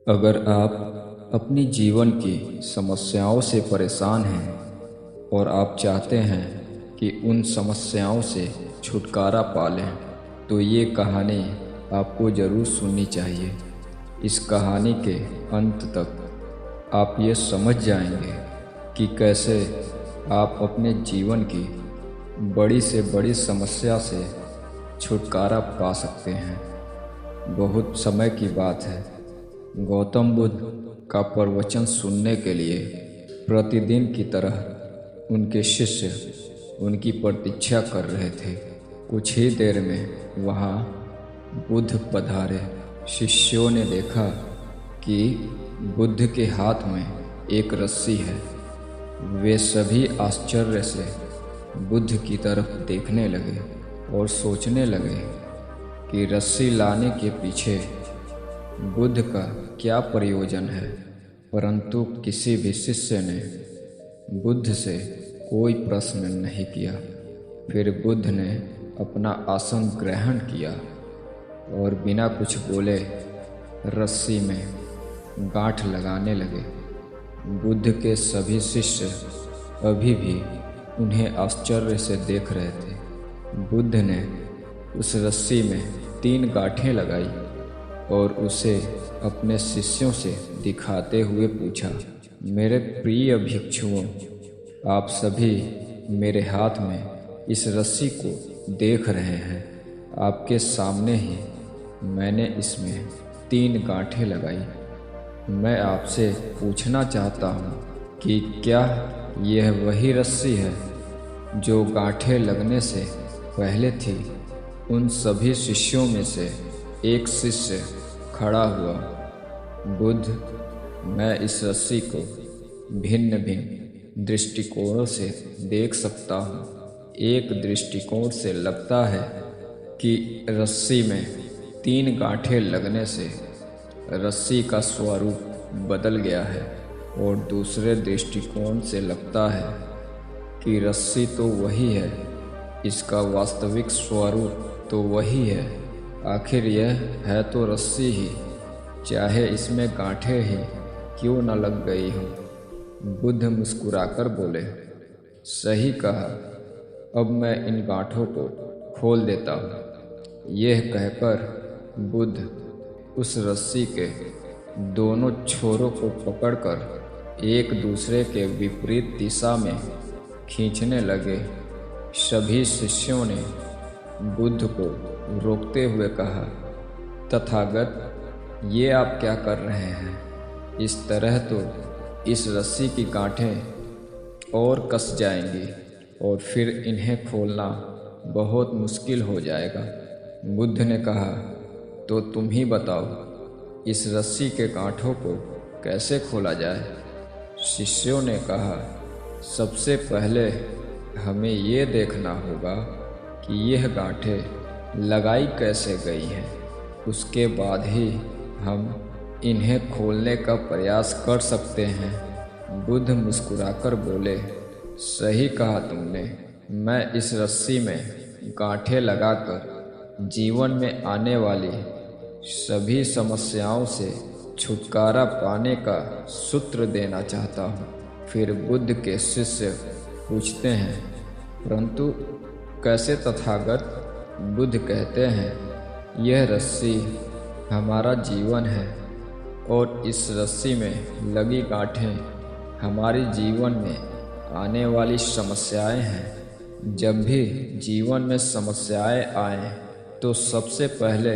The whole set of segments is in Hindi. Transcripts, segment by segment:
अगर आप अपनी जीवन की समस्याओं से परेशान हैं और आप चाहते हैं कि उन समस्याओं से छुटकारा पा लें, तो ये कहानी आपको ज़रूर सुननी चाहिए। इस कहानी के अंत तक आप ये समझ जाएंगे कि कैसे आप अपने जीवन की बड़ी से बड़ी समस्या से छुटकारा पा सकते हैं। बहुत समय की बात है, गौतम बुद्ध का प्रवचन सुनने के लिए प्रतिदिन की तरह उनके शिष्य उनकी प्रतीक्षा कर रहे थे। कुछ ही देर में वहाँ बुद्ध पधारे। शिष्यों ने देखा कि बुद्ध के हाथ में एक रस्सी है। वे सभी आश्चर्य से बुद्ध की तरफ देखने लगे और सोचने लगे कि रस्सी लाने के पीछे बुद्ध का क्या प्रयोजन है। परंतु किसी भी शिष्य ने बुद्ध से कोई प्रश्न नहीं किया। फिर बुद्ध ने अपना आसन ग्रहण किया और बिना कुछ बोले रस्सी में गांठ लगाने लगे। बुद्ध के सभी शिष्य अभी भी उन्हें आश्चर्य से देख रहे थे। बुद्ध ने उस रस्सी में 3 गांठें लगाई और उसे अपने शिष्यों से दिखाते हुए पूछा, मेरे प्रिय भिक्षुओं, आप सभी मेरे हाथ में इस रस्सी को देख रहे हैं। आपके सामने ही मैंने इसमें 3 गांठें लगाई। मैं आपसे पूछना चाहता हूँ कि क्या यह वही रस्सी है जो गांठें लगने से पहले थी? उन सभी शिष्यों में से एक शिष्य खड़ा हुआ। बुद्ध, मैं इस रस्सी को भिन्न भिन्न दृष्टिकोणों से देख सकता हूँ। एक दृष्टिकोण से लगता है कि रस्सी में 3 गांठें लगने से रस्सी का स्वरूप बदल गया है, और दूसरे दृष्टिकोण से लगता है कि रस्सी तो वही है, इसका वास्तविक स्वरूप तो वही है। आखिर यह है तो रस्सी ही, चाहे इसमें गांठें ही क्यों न लग गई हों। बुद्ध मुस्कुराकर बोले, सही कहा, अब मैं इन गांठों को खोल देता हूँ। यह कहकर बुद्ध उस रस्सी के दोनों छोरों को पकड़कर एक दूसरे के विपरीत दिशा में खींचने लगे। सभी शिष्यों ने बुद्ध को रोकते हुए कहा, तथागत, ये आप क्या कर रहे हैं? इस तरह तो इस रस्सी की गांठें और कस जाएंगी और फिर इन्हें खोलना बहुत मुश्किल हो जाएगा। बुद्ध ने कहा, तो तुम ही बताओ, इस रस्सी के गांठों को कैसे खोला जाए? शिष्यों ने कहा, सबसे पहले हमें ये देखना होगा कि यह गांठें लगाई कैसे गई हैं। उसके बाद ही हम इन्हें खोलने का प्रयास कर सकते हैं। बुद्ध मुस्कुराकर बोले, सही कहा तुमने। मैं इस रस्सी में गांठें लगाकर जीवन में आने वाली सभी समस्याओं से छुटकारा पाने का सूत्र देना चाहता हूँ। फिर बुद्ध के शिष्य पूछते हैं, परंतु कैसे तथागत? बुद्ध कहते हैं, यह रस्सी हमारा जीवन है और इस रस्सी में लगी गांठें हमारे जीवन में आने वाली समस्याएं हैं। जब भी जीवन में समस्याएं आएं, तो सबसे पहले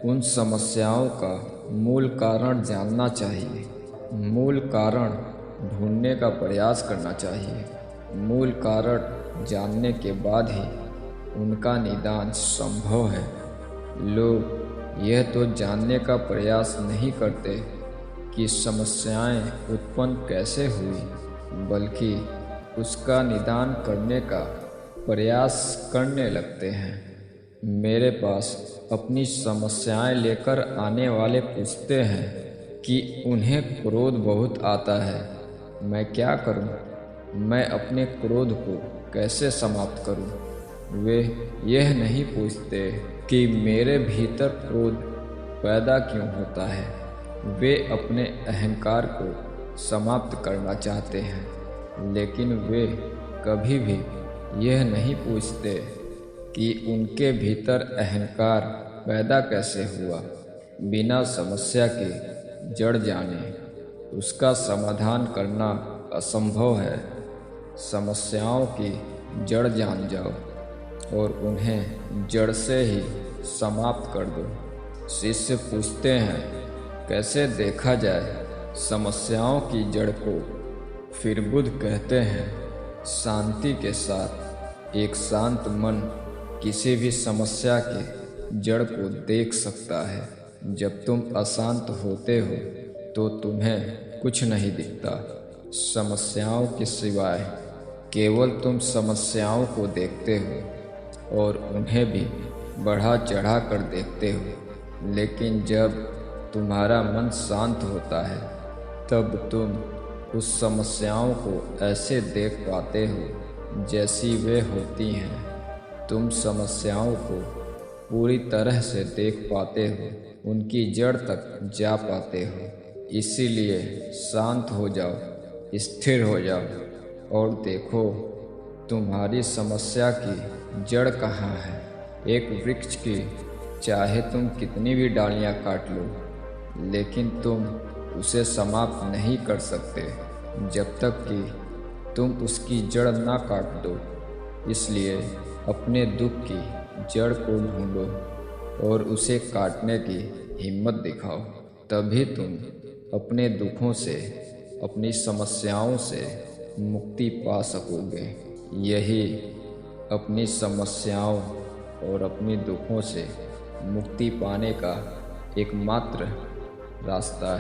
उन समस्याओं का मूल कारण जानना चाहिए। मूल कारण ढूंढने का प्रयास करना चाहिए। मूल कारण जानने के बाद ही उनका निदान संभव है। लोग यह तो जानने का प्रयास नहीं करते कि समस्याएं उत्पन्न कैसे हुई, बल्कि उसका निदान करने का प्रयास करने लगते हैं। मेरे पास अपनी समस्याएं लेकर आने वाले पूछते हैं कि उन्हें क्रोध बहुत आता है, मैं क्या करूं? मैं अपने क्रोध को कैसे समाप्त करूं? वे यह नहीं पूछते कि मेरे भीतर क्रोध पैदा क्यों होता है। वे अपने अहंकार को समाप्त करना चाहते हैं, लेकिन वे कभी भी यह नहीं पूछते कि उनके भीतर अहंकार पैदा कैसे हुआ। बिना समस्या के जड़ जाने उसका समाधान करना असंभव है। समस्याओं की जड़ जान जाओ और उन्हें जड़ से ही समाप्त कर दो। शिष्य पूछते हैं, कैसे देखा जाए समस्याओं की जड़ को? फिर बुद्ध कहते हैं, शांति के साथ एक शांत मन किसी भी समस्या के जड़ को देख सकता है। जब तुम अशांत होते हो तो तुम्हें कुछ नहीं दिखता समस्याओं के सिवाय, केवल तुम समस्याओं को देखते हो और उन्हें भी बढ़ा चढ़ा कर देखते हो। लेकिन जब तुम्हारा मन शांत होता है तब तुम उस समस्याओं को ऐसे देख पाते हो जैसी वे होती हैं। तुम समस्याओं को पूरी तरह से देख पाते हो, उनकी जड़ तक जा पाते हो। इसीलिए शांत हो जाओ, स्थिर हो जाओ और देखो तुम्हारी समस्या की जड़ कहाँ है। एक वृक्ष की चाहे तुम कितनी भी डालियाँ काट लो, लेकिन तुम उसे समाप्त नहीं कर सकते जब तक कि तुम उसकी जड़ ना काट दो। इसलिए अपने दुख की जड़ को ढूंढो और उसे काटने की हिम्मत दिखाओ। तभी तुम अपने दुखों से, अपनी समस्याओं से मुक्ति पा सकोगे। यही अपनी समस्याओं और अपने दुखों से मुक्ति पाने का एकमात्र रास्ता है।